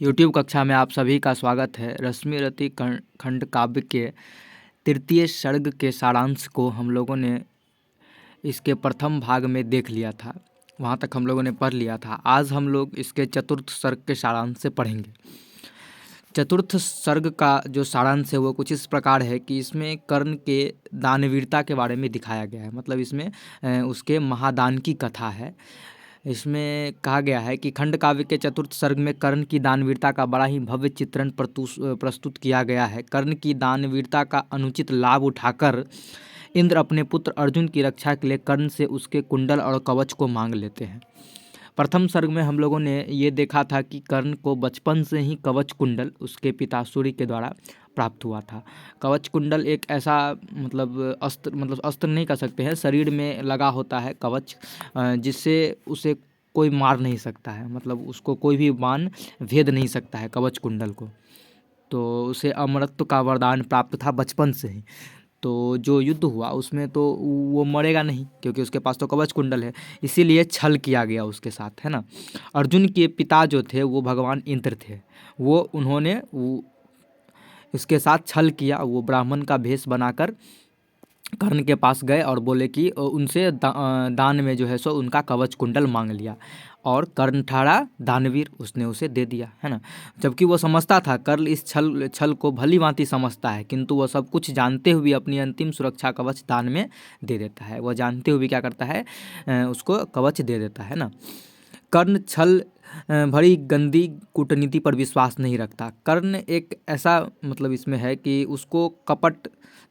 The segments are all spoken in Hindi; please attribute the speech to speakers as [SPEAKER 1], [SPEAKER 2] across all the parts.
[SPEAKER 1] यूट्यूब कक्षा में आप सभी का स्वागत है। रश्मिरथी खंड काव्य के तृतीय सर्ग के सारांश को हम लोगों ने इसके प्रथम भाग में देख लिया था, वहाँ तक हम लोगों ने पढ़ लिया था। आज हम लोग इसके चतुर्थ सर्ग के सारांश से पढ़ेंगे। चतुर्थ सर्ग का जो सारांश है वो कुछ इस प्रकार है कि इसमें कर्ण के दानवीरता के बारे में दिखाया गया है। मतलब इसमें उसके महादान की कथा है। इसमें कहा गया है कि खंड काव्य के चतुर्थ सर्ग में कर्ण की दानवीरता का बड़ा ही भव्य चित्रण प्रस्तुत किया गया है। कर्ण की दानवीरता का अनुचित लाभ उठाकर इंद्र अपने पुत्र अर्जुन की रक्षा के लिए कर्ण से उसके कुंडल और कवच को मांग लेते हैं। प्रथम सर्ग में हम लोगों ने ये देखा था कि कर्ण को बचपन से ही कवच कुंडल उसके पिता सूर्य के द्वारा प्राप्त हुआ था। कवच कुंडल एक ऐसा मतलब अस्त्र नहीं कह सकते हैं, शरीर में लगा होता है कवच, जिससे उसे कोई मार नहीं सकता है। मतलब उसको कोई भी बाण भेद नहीं सकता है कवच कुंडल को। तो उसे अमरत्व का वरदान प्राप्त था बचपन से ही। तो जो युद्ध हुआ उसमें तो वो मरेगा नहीं, क्योंकि उसके पास तो कवच कुंडल है। इसीलिए छल किया गया उसके साथ, है ना। अर्जुन के पिता जो थे वो भगवान इंद्र थे। उन्होंने इसके साथ छल किया। वो ब्राह्मण का भेष बनाकर कर्ण के पास गए और बोले कि उनसे दान में जो है सो उनका कवच कुंडल मांग लिया, और कर्ण ठाड़ा दानवीर उसने उसे दे दिया, है ना। जबकि वो समझता था, कर्ण इस छल को भली भांति समझता है, किंतु वह सब कुछ जानते हुए अपनी अंतिम सुरक्षा कवच दान में दे देता है। वह जानते हुए क्या करता है, उसको कवच दे देता है ना। कर्ण छल भरी गंदी कूटनीति पर विश्वास नहीं रखता। कर्ण एक ऐसा मतलब इसमें है कि उसको कपट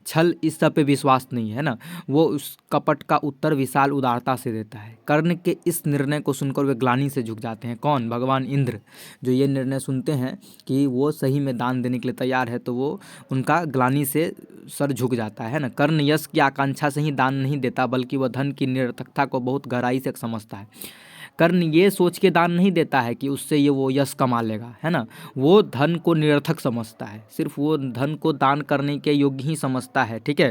[SPEAKER 1] छल इस सब पे विश्वास नहीं है ना। वो उस कपट का उत्तर विशाल उदारता से देता है। कर्ण के इस निर्णय को सुनकर वे ग्लानि से झुक जाते हैं। कौन? भगवान इंद्र। जो ये निर्णय सुनते हैं कि वो सही में दान देने के लिए तैयार है, तो वो उनका ग्लानि से सर झुक जाता है ना। कर्ण यश की आकांक्षा से ही दान नहीं देता, बल्कि वह धन की निरर्थकता को बहुत गहराई से समझता है। कर्ण ये सोच के दान नहीं देता है कि उससे ये वो यश कमा लेगा, है ना। वो धन को निरर्थक समझता है, सिर्फ वो धन को दान करने के योग्य ही समझता है, ठीक है।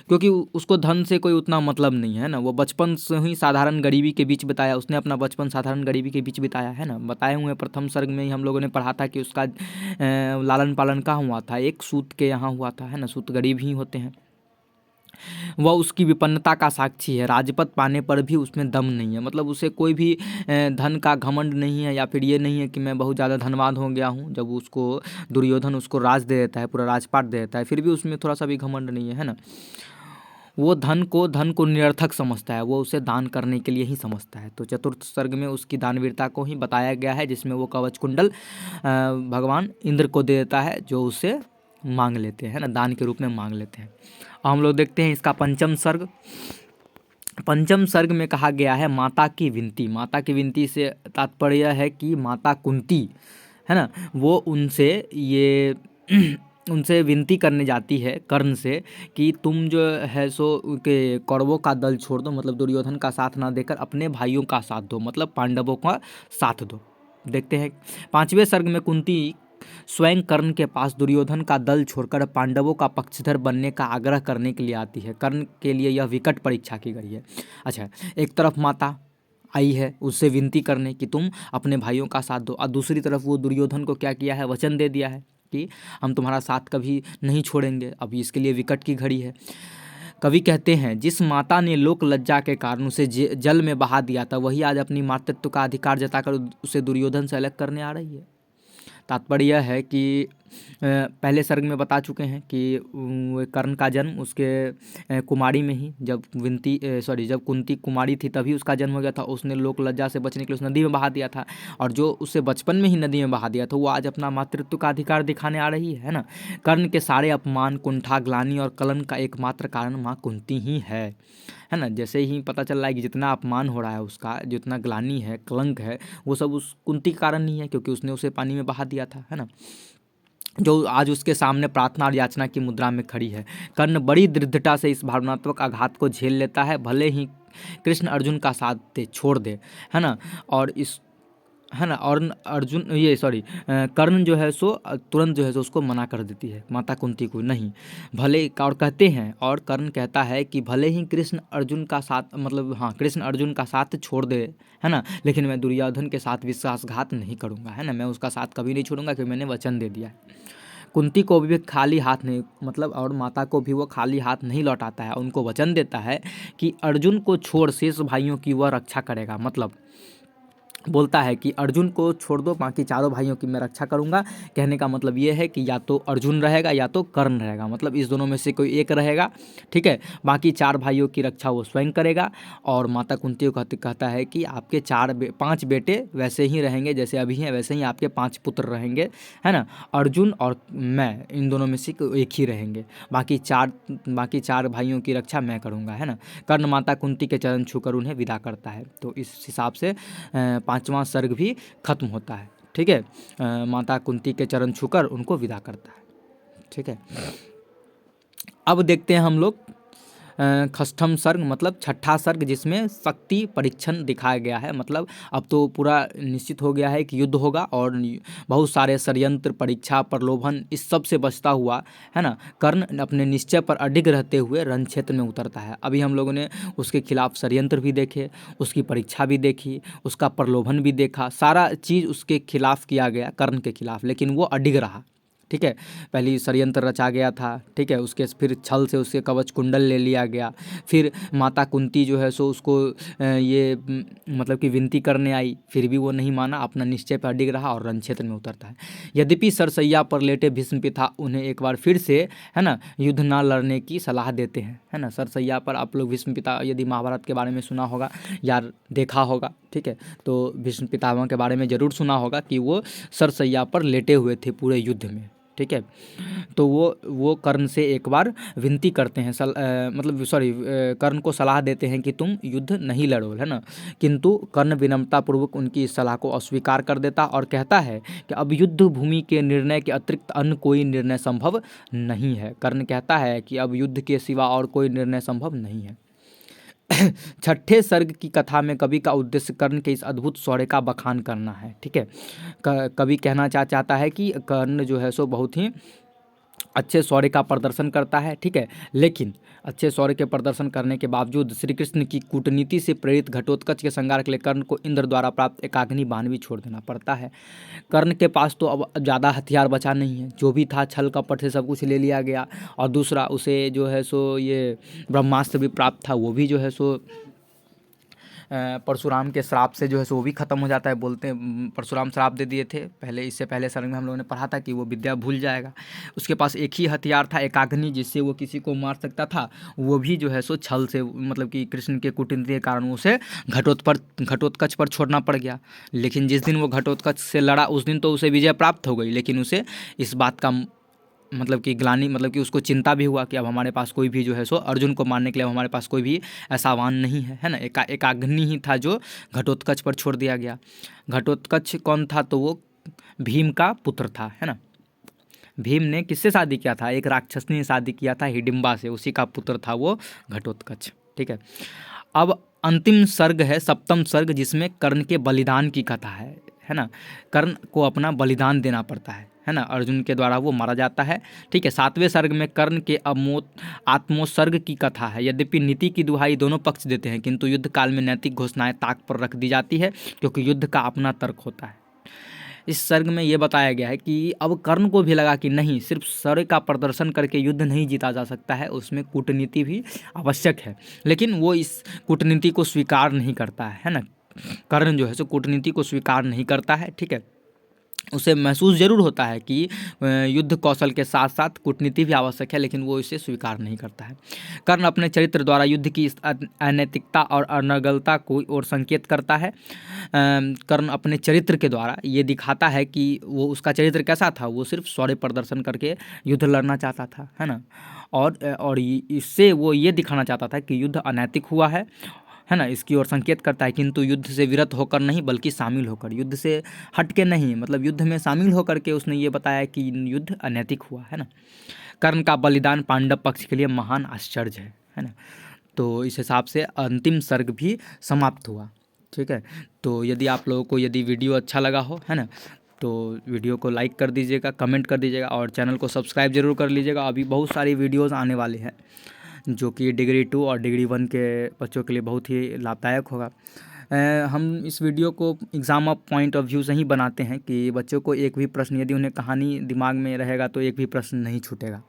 [SPEAKER 1] क्योंकि उसको धन से कोई उतना मतलब नहीं है ना। वो बचपन से ही साधारण गरीबी के बीच बिताया, उसने अपना बचपन साधारण गरीबी के बीच बिताया, है ना। बताए हुए प्रथम सर्ग में ही हम लोगों ने पढ़ा था कि उसका लालन पालन कहाँ हुआ था, एक सूत के यहाँ हुआ था, है ना। सूत गरीब ही होते हैं। वह उसकी विपन्नता का साक्षी है। राजपद पाने पर भी उसमें दम नहीं है। मतलब उसे कोई भी धन का घमंड नहीं है, या फिर ये नहीं है कि मैं बहुत ज़्यादा धनवान हो गया हूँ। जब उसको दुर्योधन उसको राज दे देता है, पूरा राजपाट दे देता है, फिर भी उसमें थोड़ा सा भी घमंड नहीं है ना। वो धन को निरर्थक समझता है, वो उसे दान करने के लिए ही समझता है। तो चतुर्थ सर्ग में उसकी दानवीरता को ही बताया गया है, जिसमें वो कवच कुंडल भगवान इंद्र को दे देता है, जो उसे मांग लेते हैं ना, दान के रूप में मांग लेते हैं। हम लोग देखते हैं इसका पंचम सर्ग। पंचम सर्ग में कहा गया है माता की विनती। माता की विनती से तात्पर्य है कि माता कुंती, है ना, वो उनसे ये उनसे विनती करने जाती है कर्ण से कि तुम जो है सो के कौरवों का दल छोड़ दो, मतलब दुर्योधन का साथ ना देकर अपने भाइयों का साथ दो, मतलब पांडवों का साथ दो। देखते हैं पांचवें सर्ग में कुंती स्वयं कर्ण के पास दुर्योधन का दल छोड़कर पांडवों का पक्षधर बनने का आग्रह करने के लिए आती है। कर्ण के लिए यह विकट परीक्षा की गई है। अच्छा, एक तरफ माता आई है उससे विनती करने कि तुम अपने भाइयों का साथ दो, और दूसरी तरफ वो दुर्योधन को क्या किया है, वचन दे दिया है कि हम तुम्हारा साथ कभी नहीं छोड़ेंगे। अभी इसके लिए विकट की घड़ी है। कवि कहते हैं, जिस माता ने लोक लज्जा के कारण उसे जल में बहा दिया था, वही आज अपनी मातृत्व का अधिकार जताकर उसे दुर्योधन से अलग करने आ रही है। तात्पर्य यह है कि पहले सर्ग में बता चुके हैं कि कर्ण का जन्म उसके कुमारी में ही, जब कुंती कुमारी थी तभी उसका जन्म हो गया था। उसने लोक लज्जा से बचने के लिए उस नदी में बहा दिया था, और जो उसे बचपन में ही नदी में बहा दिया था, वो आज अपना मातृत्व का अधिकार दिखाने आ रही है ना। कर्ण के सारे अपमान, कुंठा, ग्लानि और कलंक का एकमात्र कारण माँ कुंती ही है ना। जैसे ही पता चल रहा है कि जितना अपमान हो रहा है उसका, जितना ग्लानि है, कलंक है, वो सब उस कुंती के कारण नहीं है, क्योंकि उसने उसे पानी में बहा दिया था, है ना। जो आज उसके सामने प्रार्थना और याचना की मुद्रा में खड़ी है। कर्ण बड़ी दृढ़ता से इस भावनात्मक आघात को झेल लेता है, भले ही कृष्ण अर्जुन का साथ दे छोड़ दे, है ना। और है ना। और अर्जुन ये सॉरी कर्ण जो है सो तुरंत जो है सो उसको मना कर देती है माता कुंती को, नहीं भले, और कहते हैं, और कर्ण कहता है कि भले ही कृष्ण अर्जुन का साथ, मतलब हाँ कृष्ण अर्जुन का साथ छोड़ दे, है ना, लेकिन मैं दुर्योधन के साथ विश्वासघात नहीं करूँगा, है ना, मैं उसका साथ कभी नहीं छोड़ूंगा क्योंकि मैंने वचन दे दिया है। कुंती को भी खाली हाथ नहीं, मतलब और माता को भी वो खाली हाथ नहीं लौटाता है, उनको वचन देता है कि अर्जुन को छोड़ शेष भाइयों की वह रक्षा करेगा। मतलब बोलता है कि अर्जुन को छोड़ दो, बाकी चारों भाइयों की मैं रक्षा करूंगा। कहने का मतलब ये है कि या तो अर्जुन रहेगा या तो कर्ण रहेगा, मतलब इस दोनों में से कोई एक रहेगा, ठीक है। बाकी 4 भाइयों की रक्षा वो स्वयं करेगा। और माता कुंती को कहता है कि आपके 5 बेटे वैसे ही रहेंगे जैसे अभी हैं, वैसे ही आपके 5 पुत्र रहेंगे, है ना। अर्जुन और मैं इन दोनों में से कोई एक ही रहेंगे, बाकी चार भाइयों की रक्षा मैं करूँगा, है ना। कर्ण माता कुंती के चरण छूकर उन्हें विदा करता है। तो इस हिसाब से 5वां सर्ग भी खत्म होता है, ठीक है। माता कुंती के चरण छूकर उनको विदा करता है, ठीक है। अब देखते हैं हम लोग षष्ठम सर्ग, मतलब छठा सर्ग, जिसमें शक्ति परीक्षण दिखाया गया है। मतलब अब तो पूरा निश्चित हो गया है कि युद्ध होगा और बहुत सारे षड्यंत्र, परीक्षा, प्रलोभन, इस सब से बचता हुआ, है ना, कर्ण अपने निश्चय पर अडिग रहते हुए रण क्षेत्र में उतरता है। अभी हम लोगों ने उसके खिलाफ षड्यंत्र भी देखे, उसकी परीक्षा भी देखी, उसका प्रलोभन भी देखा, सारा चीज़ उसके खिलाफ किया गया, कर्ण के खिलाफ, लेकिन वो अडिग रहा, ठीक है। पहले षड्यंत्र रचा गया था, ठीक है, उसके फिर छल से उसके कवच कुंडल ले लिया गया। फिर माता कुंती जो है सो उसको मतलब कि विनती करने आई, फिर भी वो नहीं माना, अपना निश्चय पर अडिग रहा और रण क्षेत्र में उतरता है। यद्यपि सरसैया पर लेटे भीष्म पिता उन्हें एक बार फिर से, है ना, युद्ध ना लड़ने की सलाह देते हैं, है ना। सरसैया पर आप लोग भीष्म पिता, यदि महाभारत के बारे में सुना होगा या देखा होगा, ठीक है, तो भीष्म पितामह के बारे में ज़रूर सुना होगा कि वो सरसैया पर लेटे हुए थे पूरे युद्ध में, ठीक है। तो वो कर्ण से एक बार विनती करते हैं, मतलब सॉरी कर्ण को सलाह देते हैं कि तुम युद्ध नहीं लड़ो, है ना। किंतु कर्ण विनम्रतापूर्वक उनकी इस सलाह को अस्वीकार कर देता और कहता है कि अब युद्ध भूमि के निर्णय के अतिरिक्त अन्य कोई निर्णय संभव नहीं है। कर्ण कहता है कि अब युद्ध के सिवा और कोई निर्णय संभव नहीं है। छठे सर्ग की कथा में कवि का उद्देश्य कर्ण के इस अद्भुत शौर्य का बखान करना है, ठीक है। कवि कहना चाहता है कि कर्ण जो है सो बहुत ही अच्छे शौर्य का प्रदर्शन करता है, ठीक है, लेकिन अच्छे शौर्य के प्रदर्शन करने के बावजूद श्री कृष्ण की कूटनीति से प्रेरित घटोत्कच के संहार के लिए कर्ण को इंद्र द्वारा प्राप्त एकाग्नि बाण भी छोड़ देना पड़ता है। कर्ण के पास तो अब ज़्यादा हथियार बचा नहीं है, जो भी था छल कपट से सब कुछ ले लिया गया, और दूसरा उसे जो है सो ये ब्रह्मास्त्र भी प्राप्त था, वो भी जो है सो परशुराम के श्राप से जो है सो वो भी खत्म हो जाता है। बोलते हैं परशुराम श्राप दे दिए थे पहले, इससे पहले सर्ग में हम लोगों ने पढ़ा था कि वो विद्या भूल जाएगा। उसके पास एक ही हथियार था, एकाग्नि, जिससे वो किसी को मार सकता था, वो भी जो है सो छल से, मतलब कि कृष्ण के कूटनीति के कारण उसे घटोत्कच पर छोड़ना पड़ गया। लेकिन जिस दिन वो घटोत्कच से लड़ा उस दिन तो उसे विजय प्राप्त हो गई, लेकिन उसे इस बात का मतलब कि ग्लानि, मतलब कि उसको चिंता भी हुआ कि अब हमारे पास कोई भी जो है सो अर्जुन को मारने के लिए अब हमारे पास कोई भी ऐसा वाहन नहीं है, है ना। एकाग्नि ही था जो घटोत्कच पर छोड़ दिया गया। घटोत्कच कौन था, तो वो भीम का पुत्र था, है ना। भीम ने किससे शादी किया था, एक राक्षसनी ने शादी किया था हिडिंबा से, उसी का पुत्र था वो घटोत्कच, ठीक है। अब अंतिम सर्ग है सप्तम सर्ग, जिसमें कर्ण के बलिदान की कथा है ना। कर्ण को अपना बलिदान देना पड़ता है ना, अर्जुन के द्वारा वो मारा जाता है, ठीक है। 7वें सर्ग में कर्ण के आत्मोत्सर्ग की कथा है। यद्यपि नीति की दुहाई दोनों पक्ष देते हैं, किंतु युद्ध काल में नैतिक घोषणाएं ताक पर रख दी जाती है, क्योंकि युद्ध का अपना तर्क होता है। इस सर्ग में ये बताया गया है कि अब कर्ण को भी लगा कि नहीं, सिर्फ शौर्य का प्रदर्शन करके युद्ध नहीं जीता जा सकता है, उसमें कूटनीति भी आवश्यक है। लेकिन वो इस कूटनीति को स्वीकार नहीं करता है ना। कर्ण जो है सो कूटनीति को स्वीकार नहीं करता है, ठीक है। उसे महसूस जरूर होता है कि युद्ध कौशल के साथ साथ कूटनीति भी आवश्यक है, लेकिन वो इसे स्वीकार नहीं करता है। कर्ण अपने चरित्र द्वारा युद्ध की अनैतिकता और अनर्गलता को ओर संकेत करता है। कर्ण अपने चरित्र के द्वारा ये दिखाता है कि वो, उसका चरित्र कैसा था, वो सिर्फ शौर्य प्रदर्शन करके युद्ध लड़ना चाहता था, है ना। और इससे वो ये दिखाना चाहता था कि युद्ध अनैतिक हुआ है ना, इसकी ओर संकेत करता है। किंतु युद्ध से विरत होकर नहीं, बल्कि शामिल होकर, युद्ध से हट के नहीं, मतलब युद्ध में शामिल होकर के उसने ये बताया कि युद्ध अनैतिक हुआ, है ना। कर्ण का बलिदान पांडव पक्ष के लिए महान आश्चर्य है ना। तो इस हिसाब से अंतिम सर्ग भी समाप्त हुआ। ठीक है। तो यदि आप लोगों को यदि वीडियो अच्छा लगा हो, है ना, तो वीडियो को लाइक कर दीजिएगा, कमेंट कर दीजिएगा और चैनल को सब्सक्राइब ज़रूर कर लीजिएगा। अभी बहुत सारी वीडियोज़ आने वाले हैं जो कि डिग्री 2 और डिग्री 1 के बच्चों के लिए बहुत ही लाभदायक होगा। हम इस वीडियो को exam of point of view से ही बनाते हैं कि बच्चों को एक भी प्रश्न, यदि उन्हें कहानी दिमाग में रहेगा तो एक भी प्रश्न नहीं छूटेगा,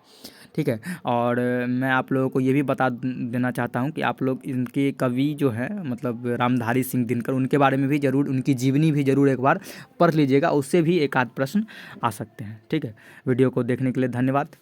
[SPEAKER 1] ठीक है। और मैं आप लोगों को ये भी बता देना चाहता हूँ कि आप लोग इनके कवि जो है मतलब रामधारी सिंह दिनकर, उनके बारे में भी ज़रूर, उनकी जीवनी भी ज़रूर एक बार पढ़ लीजिएगा, उससे भी एक आध प्रश्न आ सकते हैं, ठीक है। वीडियो को देखने के लिए धन्यवाद।